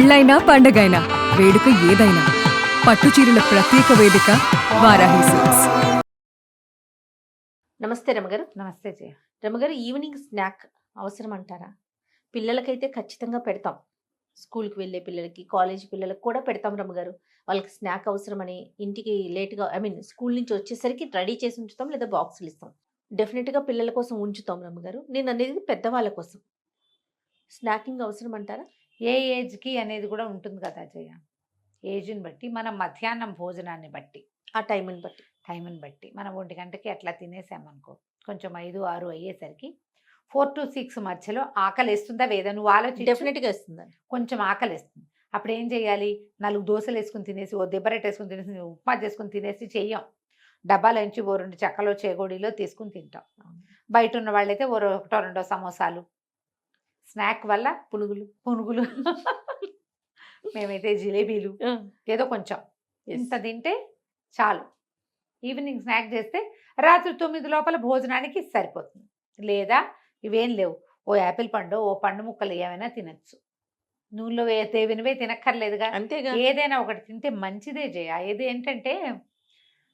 పెళ్ళైనా పండగైనా వేడుక ఏదైనా పట్టుచీరల ప్రత్యేక వేదిక వారాహి సిల్క్స్. నమస్తే రమగారు. నమస్తే జయ. రమగారు, ఈవినింగ్ స్నాక్ అవసరం అంటారా? పిల్లలకైతే ఖచ్చితంగా పెడతాం. స్కూల్కి వెళ్ళే పిల్లలకి, కాలేజ్ పిల్లలకి కూడా పెడతాం రమగారు. వాళ్ళకి స్నాక్ అవసరమని ఇంటికి లేట్గా స్కూల్ నుంచి వచ్చేసరికి రెడీ చేసి ఉంచుతాం, లేదా బాక్సులు ఇస్తాం. డెఫినెట్గా పిల్లల కోసం ఉంచుతాం రమగారు. నేను అనేది పెద్దవాళ్ళ కోసం స్నాకింగ్ అవసరం అంటారా? ఏ ఏజ్కి అనేది కూడా ఉంటుంది కదా జయ. ఏజ్ని బట్టి మనం మధ్యాహ్నం భోజనాన్ని బట్టి, ఆ టైంని బట్టి మనం 1 గంటకి అట్లా తినేసామనుకో, కొంచెం 5, 6 అయ్యేసరికి 4 to 6 మధ్యలో ఆకలి వేస్తుందా వేదా నువ్వు ఆలోచించు. డెఫినెట్గా వేస్తుందండి. కొంచెం ఆకలి వేస్తుంది. అప్పుడు ఏం చేయాలి? 4 దోశలు వేసుకుని తినేసి, ఓ దెబ్బరెట్ వేసుకుని తినేసి, ఉప్మా చేసుకుని తినేసి చెయ్యం. డబ్బాలోంచి ఓ 2 చెక్కలో చేగోడీలో తీసుకుని తింటాం. బయట ఉన్న వాళ్ళైతే ఓ 1-2 సమోసాలు, స్నాక్ వల్ల పునుగులు మేమైతే జిలేబీలు, ఏదో కొంచెం ఇంత తింటే చాలు. ఈవినింగ్ స్నాక్ చేస్తే రాత్రి 9 లోపల భోజనానికి సరిపోతుంది. లేదా ఇవేం లేవు, ఓ యాపిల్ పండు, ఓ పండు ముక్కలు ఏమైనా తినచ్చు. నూనెలో తేవినవే తినక్కర్లేదుగా. అంతేగా. ఏదైనా ఒకటి తింటే మంచిదే జయ. ఏది ఏంటంటే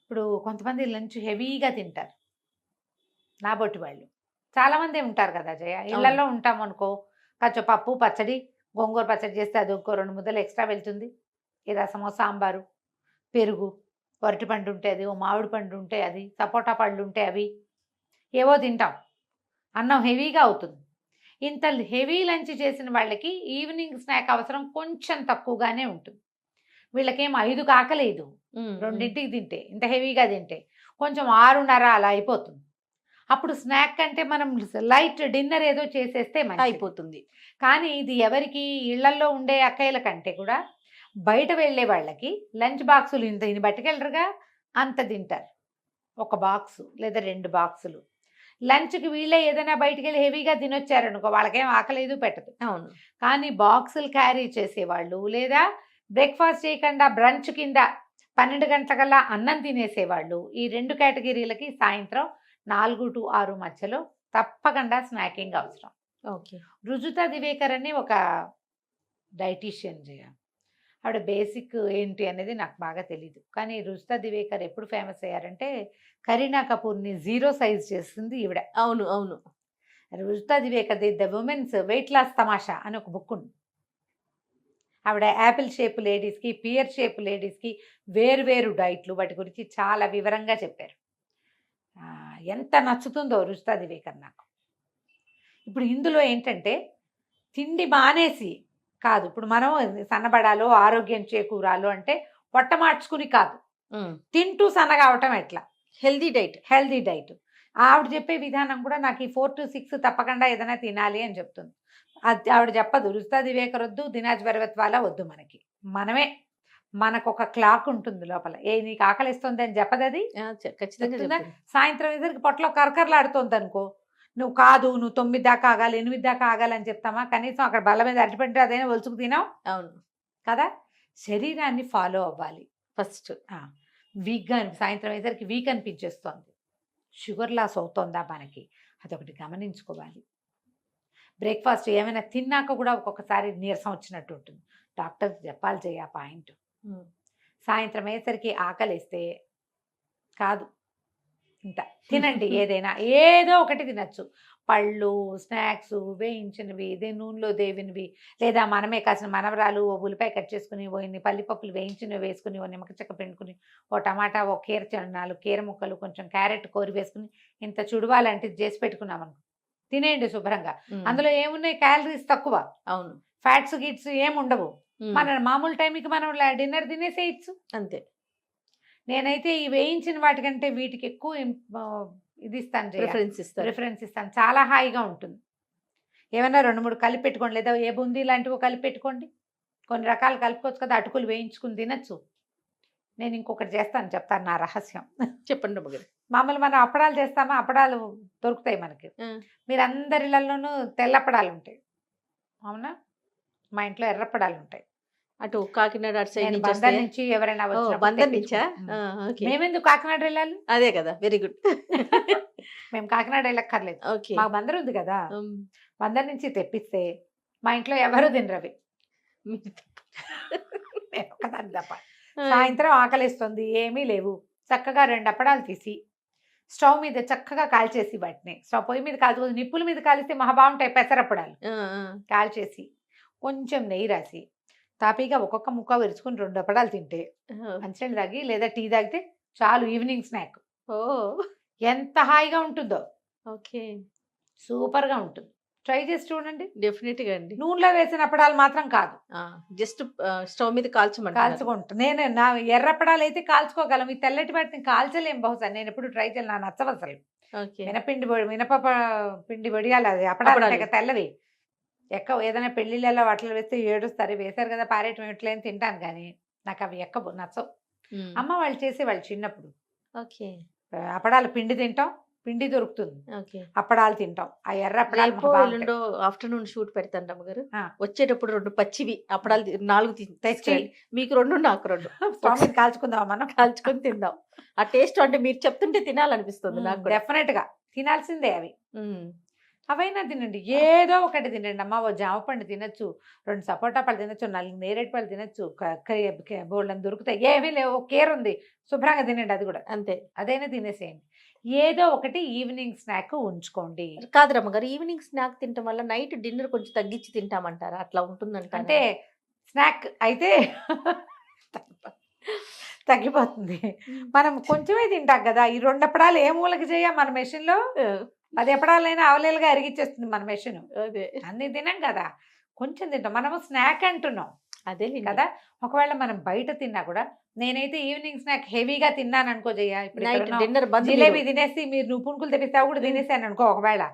ఇప్పుడు కొంతమంది లంచ్ హెవీగా తింటారు, నా బొట్టి వాళ్ళు చాలామంది ఉంటారు కదా జయ. ఇళ్లలో ఉంటాం అనుకో, కొంచెం పప్పు పచ్చడి, గోంగూర పచ్చడి చేస్తే అది ఇంకో 2 ముద్దలు ఎక్స్ట్రా వెళ్తుంది. ఈ రసమో సాంబారు, పెరుగు, అరటి పండు ఉంటే అది, ఓ మామిడి పండు ఉంటే అది, సపోటా పళ్ళు ఉంటే అవి ఏవో తింటాం. అన్నం హెవీగా అవుతుంది. ఇంత హెవీ లంచ్ చేసిన వాళ్ళకి ఈవినింగ్ స్నాక్ అవసరం కొంచెం తక్కువగానే ఉంటుంది. వీళ్ళకేం 5కి ఆకలేదు, 2ంటికి తింటే, ఇంత హెవీగా తింటే కొంచెం 6:30 అలా అయిపోతుంది. అప్పుడు స్నాక్ అంటే మనం లైట్ డిన్నర్ ఏదో చేసేస్తే అయిపోతుంది. కానీ ఇది ఎవరికి, ఇళ్లల్లో ఉండే అక్కయ్యల కంటే కూడా బయట వెళ్ళే వాళ్ళకి లంచ్ బాక్సులు ఇన్ని పట్టుకెళ్ళరుగా, అంత తింటారు. 1 బాక్సు లేదా 2 బాక్సులు లంచ్కి. వీళ్ళే ఏదైనా బయటికి వెళ్ళి హెవీగా తినొచ్చారనుకో, వాళ్ళకేం ఆకలేదు పెట్టదు. అవును. కానీ బాక్సులు క్యారీ చేసేవాళ్ళు, లేదా బ్రేక్ఫాస్ట్ చేయకుండా బ్రంచ్ కింద 12 గంటలకల్లా అన్నం తినేసేవాళ్ళు, ఈ 2 కేటగిరీలకి సాయంత్రం 4 to 6 మధ్యలో తప్పకుండా స్నాకింగ్ అవసరం. ఓకే. రుజుతా దివేకర్ అని ఒక డైటీషియన్ జయ. ఆవిడ బేసిక్ ఏంటి అనేది నాకు బాగా తెలీదు. కానీ రుజుతా దివేకర్ ఎప్పుడు ఫేమస్ అయ్యారంటే, కరీనా కపూర్ని 0 సైజ్ చేస్తుంది ఈవిడ. అవును అవును. Rujuta దివేకర్ the women's weight loss తమాషా అని ఒక బుక్ ఉంది. ఆవిడ యాపిల్ షేప్ లేడీస్కి, పియర్ షేప్ లేడీస్కి వేరు డైట్లు, వాటి గురించి చాలా వివరంగా చెప్పారు. ఎంత నచ్చుతుందో రుజుతా దివేకర్ నాకు. ఇప్పుడు ఇందులో ఏంటంటే తిండి మానేసి కాదు, ఇప్పుడు మనం సన్నబడాలో ఆరోగ్యం చేకూరాలో అంటే పొట్ట మార్చుకుని కాదు, తింటూ సన్నగా అవటం ఎట్లా, హెల్దీ డైట్. ఆవిడ చెప్పే విధానం కూడా నాకు ఈ 4 to 6 తప్పకుండా ఏదైనా తినాలి అని చెప్తుంది. అది ఆవిడ చెప్పదు. రుజుతా దివేకర్ వద్దు, దినాజ్ బర్వత్వాలా వద్దు. మనకు ఒక క్లాక్ ఉంటుంది లోపల. నీకు ఆకలిస్తుంది అని చెప్పదు అది. ఖచ్చితంగా. సాయంత్రం ఎదురుకి పొట్టలో కరకరలాడుతుంది అనుకో, నువ్వు 9 దాకా ఆగాలి, 8 దాకా ఆగాలని చెప్తామా? కనీసం అక్కడ బల్ల మీద అరటిపండు అదైనా ఒలుచుకు తినావు. అవును కదా. శరీరాన్ని ఫాలో అవ్వాలి ఫస్ట్. వీక్గా సాయంత్రం అయ్యేసరికి వీక్ అనిపించేస్తుంది, షుగర్ లాస్ అవుతుందా మనకి, అదొకటి గమనించుకోవాలి. బ్రేక్ఫాస్ట్ ఏమైనా తిన్నాక కూడా ఒక్కొక్కసారి నీరసం వచ్చినట్టు ఉంటుంది, డాక్టర్ చెప్పాలి చేయ పాయింట్. సాయంత్రం అయ్యేసరికి ఆకలిస్తే కాదు, ఇంత తినండి. ఏదైనా ఏదో ఒకటి తినచ్చు. పళ్ళు, స్నాక్స్, వేయించినవి, నూనెలో దేవినవి, లేదా మనమే కాసిన మనవరాలు ఓ ఉల్లిపాయ కట్ చేసుకుని, ఓ ఇన్ని పల్లిపప్పులు వేయించినవి వేసుకుని, ఓ నిమ్మక చెక్క పిండుకుని, ఓ టమాటా, ఓ కీర చరణాలు, కీర ముక్కలు, కొంచెం క్యారెట్ కోరి వేసుకుని ఇంత చుడవాలంటిది చేసి పెట్టుకున్నాం అనుకో, తినేయండి శుభ్రంగా. అందులో ఏమున్నాయి? క్యాలరీస్ తక్కువ. అవును. ఫ్యాట్స్ గిట్స్ ఏముండవు. మన మామూలు టైంకి మనం డిన్నర్ తినేసేయచ్చు అంతే. నేనైతే ఈ వేయించిన వాటికంటే వీటికి ఎక్కువ ఇది ఇస్తాను, ప్రిఫరెన్స్ ఇస్తాను. చాలా హాయిగా ఉంటుంది. ఏమైనా 2-3 కలిపి పెట్టుకోండి, లేదా ఏ బూందీ లాంటివో కలిపి పెట్టుకోండి. కొన్ని రకాలు కలుపుకోవచ్చు కదా, అటుకులు వేయించుకుని తినచ్చు. నేను ఇంకొకటి చేస్తాను, చెప్తాను నా రహస్యం. చెప్పండి. మామూలు మనం అప్పడాలు చేస్తామా, అప్పడాలు దొరుకుతాయి మనకి. మీరు అందరిళ్ళలోనూ తెల్లప్పడాలు ఉంటాయి, అవునా? మా ఇంట్లో ఎర్రప్పడాలు ఉంటాయి. అటు కాకినాడ అటు సైడ్ నుంచి ఎవరైనా నుంచా? మేమెందుకు కాకినాడ వెళ్ళాలి? అదే కదా, వెరీ గుడ్. మేము కాకినాడ వెళ్ళక్కర్లేదు, మాకు బందర్ ఉంది కదా. బందర్ నుంచి తెప్పిస్తే మా ఇంట్లో ఎవరు తినరవి. మీరు నేను ఒకదాన్ని తప్ప. ఆ. సాయంత్రం ఆకలిస్తుంది, ఏమీ లేవు, చక్కగా 2 అప్పడాలు తీసి స్టవ్ మీద చక్కగా కాల్చేసి వాటిని స్టవ్ పొయ్యి మీద కాల్చుకోదు, నిప్పుల మీద కాలిస్తే మహా బాగుంటాయి పెసరప్పడాలు. ఆ, ఆ. కాల్చేసి కొంచెం నెయ్యి రాసి తాపీగా ఒక్కొక్క ముక్క విరుచుకుని 2 అప్పడాలు తింటే, మంచినీళ్ళు తాగి లేదా టీ తాగితే చాలు ఈవినింగ్ స్నాక్. ఓ ఎంత హాయిగా ఉంటుందో, ఓకే, సూపర్గా ఉంటుంది. ట్రై చేసి చూడండి. డెఫినెట్ గా అండి. నూనెలో వేసిన అప్పడాలు మాత్రం కాదు, జస్ట్ స్టవ్ మీద కాల్చమంటారు. కాల్చుకుంటా. నేను నా ఎర్రప్పడాలు అయితే కాల్చుకోగలం, ఈ తెల్లటి వాటిని కాల్చలేం బహుశా, నేను ఎప్పుడు ట్రై చేయాలి, నా నచ్చవు అసలు. ఓకే, పిండి వడియాలి, అది అప్పడాలు అప్పడాలు. ఉంటాయి కదా తెల్లవి, ఏదైనా పెళ్లిళ్ళలో వాటిలో వేస్తే ఏడుస్తారు, వేశారు కదా పారేయటం ఎట్లేని తింటాను, కానీ నాకు అవి నచ్చవు. అమ్మ వాళ్ళు చేసేవాళ్ళు చిన్నప్పుడు, ఓకే, అప్పడాలు పిండి తింటాం, పిండి దొరుకుతుంది, ఓకే. అప్పడాలు తింటాం, ఆ ఎర్ర అప్పడాలు రేపు మాకు బాగుంటాయి. ఎల్లుండో ఆఫ్టర్నూన్ షూట్ పెడతాను రమ్మగారు. ఆ. వచ్చేటప్పుడు 2 పచ్చివి అప్పడాలు 4 తెచ్చి మీకు 2 నాకు 2 స్టవ్ మీద కాల్చుకుందాం మనం, కాల్చుకొని తిందాం. ఆ టేస్ట్ అంటే మీరు చెప్తుంటే తినాలనిపిస్తుంది నాకు కూడా. డెఫినెట్ గా తినాల్సిందే అవి. ఉమ్. అవైనా తినండి, ఏదో ఒకటి తినండి అమ్మ. ఓ జామ పండు తినొచ్చు, 2 సపోటా పళ్ళు తినొచ్చు, 4 నేరేడు పళ్ళు తినొచ్చు, బోళ్ళని దొరుకుతాయి, ఏమీ లేవు, కేర్ ఉంది, శుభ్రంగా తినండి. అది కూడా అంతే. అదైనా తినేసేయండి. ఏదో ఒకటి ఈవినింగ్ స్నాక్ ఉంచుకోండి. కాదు రమ్మగారు, ఈవినింగ్ స్నాక్ తినటం వల్ల నైట్ డిన్నర్ కొంచెం తగ్గించి తింటామంటారా? అట్లా ఉంటుందంట. అంటే స్నాక్ అయితే తగ్గిపోతుంది, మనం కొంచెమే తింటాం కదా. ఈ 2 అప్పడాలు ఏ మూలకి చేయ మన మెషిన్ లో 10 ఎప్పడాలైనా అవలేలుగా అరిగిచ్చేస్తుంది మన మెషిన్. అదే అన్ని తినాం కదా, కొంచెం తింటాం, మనము స్నాక్ అంటున్నాం అదే కదా. ఒకవేళ మనం బయట తిన్నా కూడా, నేనైతే ఈవినింగ్ స్నాక్ హెవీగా తిన్నాను అనుకో జయ్య, ఇప్పుడు నైట్ ఎక్కడున్నావు? డిన్నర్ బంద్. జిలేబీ తినేసి మీరు నువ్వు పునుకులు తెప్పిస్తావు కూడా తినేసాను అనుకో, ఒకవేళ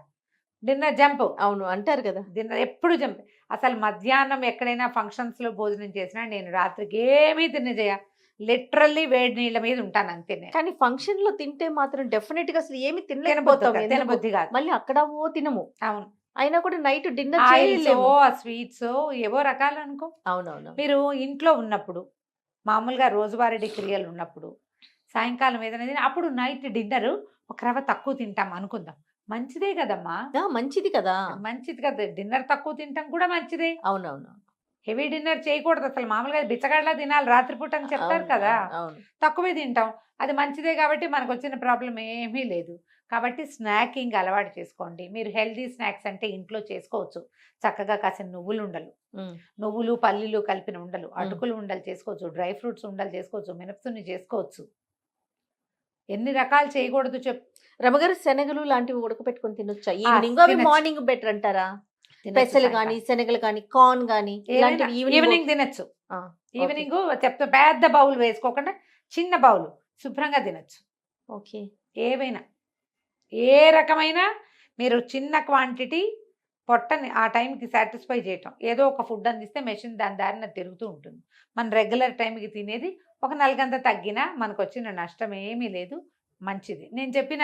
డిన్నర్ జంప్. అవును అంటారు కదా. డిన్నర్ ఎప్పుడు జంప్. అసలు మధ్యాహ్నం ఎక్కడైనా ఫంక్షన్స్ లో భోజనం చేసినా నేను రాత్రికి ఏమీ తినజేయ, లిటరల్లీ వేడి నీళ్ళ మీద ఉంటాను అంతే. నేను కానీ ఫంక్షన్ లో తింటే మాత్రం డెఫినెట్ గా అసలు ఏమి తినలేకపోతాం. ఎందుకు? తినబుద్ధి కాదు. మళ్ళీ అక్కడ ఓ తినము, అవును, అయినా కూడా నైట్ డిన్నర్ ఆయిల్స్ చేయలేము. స్వీట్స్ ఏవో రకాలు అనుకో. అవునవును. మీరు ఇంట్లో ఉన్నప్పుడు మామూలుగా రోజువారీ క్రియలు ఉన్నప్పుడు సాయంకాలం ఏదైనా తిని అప్పుడు నైట్ డిన్నర్ ఒక రవ్వ తక్కువ తింటాం అనుకుందాం, మంచిదే కదమ్మా, మంచిది కదా. మంచిది కదా. డిన్నర్ తక్కువ తింటాం కూడా మంచిదే. అవునవును. హెవీ డిన్నర్ చేయకూడదు అసలు, మామూలుగా బిచ్చగాడ్లా తినాలి రాత్రిపూట అని చెప్తారు కదా. అవును. తక్కువే తింటాం, అది మంచిదే కాబట్టి మనకు వచ్చిన ప్రాబ్లం ఏమీ లేదు. కాబట్టి స్నాకింగ్ అలవాటు చేసుకోండి. మీరు హెల్దీ స్నాక్స్ అంటే ఇంట్లో చేసుకోవచ్చు, చక్కగా కాసిన నువ్వులు ఉండలు, నువ్వులు పల్లీలు కలిపిన ఉండలు, అటుకులు ఉండలు చేసుకోవచ్చు, డ్రై ఫ్రూట్స్ ఉండలు చేసుకోవచ్చు, మినపసున్ని చేసుకోవచ్చు. ఎన్ని రకాలు చేయకూడదు చెప్పు. రమగారు, శనగలు లాంటివి ఉడకపెట్టుకొని తినొచ్చా ఈవినింగ్? అవి తినొచ్చు. మార్నింగ్ బెటర్ అంటారా? తినొచ్చు పెసలు సాయంకాలం. కానీ శనగలు కానీ కార్న్ కానీ ఇలాంటివి ఈవినింగ్ తినొచ్చు. ఈవినింగ్ చెప్తా, పెద్ద బౌల్ వేసుకోకుండా చిన్న బౌల్ శుభ్రంగా తినొచ్చు. ఓకే. ఏవైనా ఏ రకమైన మీరు చిన్న క్వాంటిటీ పొట్టని ఆ టైంకి సాటిస్ఫై చేయటం, ఏదో ఒక ఫుడ్ అందిస్తే మెషిన్ దాని దారిన తిరుగుతూ ఉంటుంది. మన రెగ్యులర్ టైంకి తినేది ఒక నలుగంత తగ్గినా మనకు వచ్చిన నష్టం ఏమీ లేదు, మంచిది. నేను చెప్పిన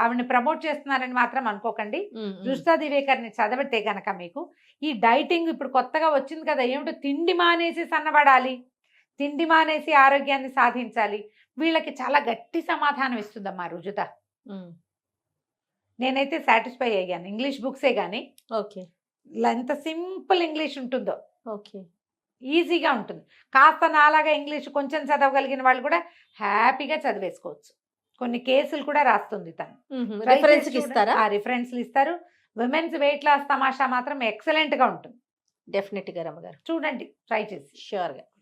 ఆవిడని ప్రమోట్ చేస్తున్నానని మాత్రం అనుకోకండి. రుస్తా దివేకర్ని చదవతే కనుక మీకు ఈ డైటింగ్ ఇప్పుడు కొత్తగా వచ్చింది కదా, ఏమిటో తిండి మానేసి సన్నబడాలి, తిండి మానేసి ఆరోగ్యాన్ని సాధించాలి, వీళ్ళకి చాలా గట్టి సమాధానం ఇస్తుందమ్మా రుజుత. నేనైతే సాటిస్ఫై అయ్యాను. ఇంగ్లీష్ బుక్సే కానీ ఓకే, ఎంత సింపుల్ ఇంగ్లీష్ ఉంటుందో, ఓకే, ఈజీగా ఉంటుంది. కాస్త నాలాగా ఇంగ్లీష్ కొంచెం చదవగలిగిన వాళ్ళు కూడా హ్యాపీగా చదివేసుకోవచ్చు. కొన్ని కేసులు కూడా రాస్తుంది తను. రిఫరెన్స్ ఇస్తారా? రిఫరెన్స్లు ఇస్తారు. విమెన్స్ వెయిట్ లాస్ తమాషా మాత్రం ఎక్సలెంట్ గా ఉంటుంది. డెఫినెట్ గా రమగారు చూడండి, ట్రై చేసి. షూర్ గా.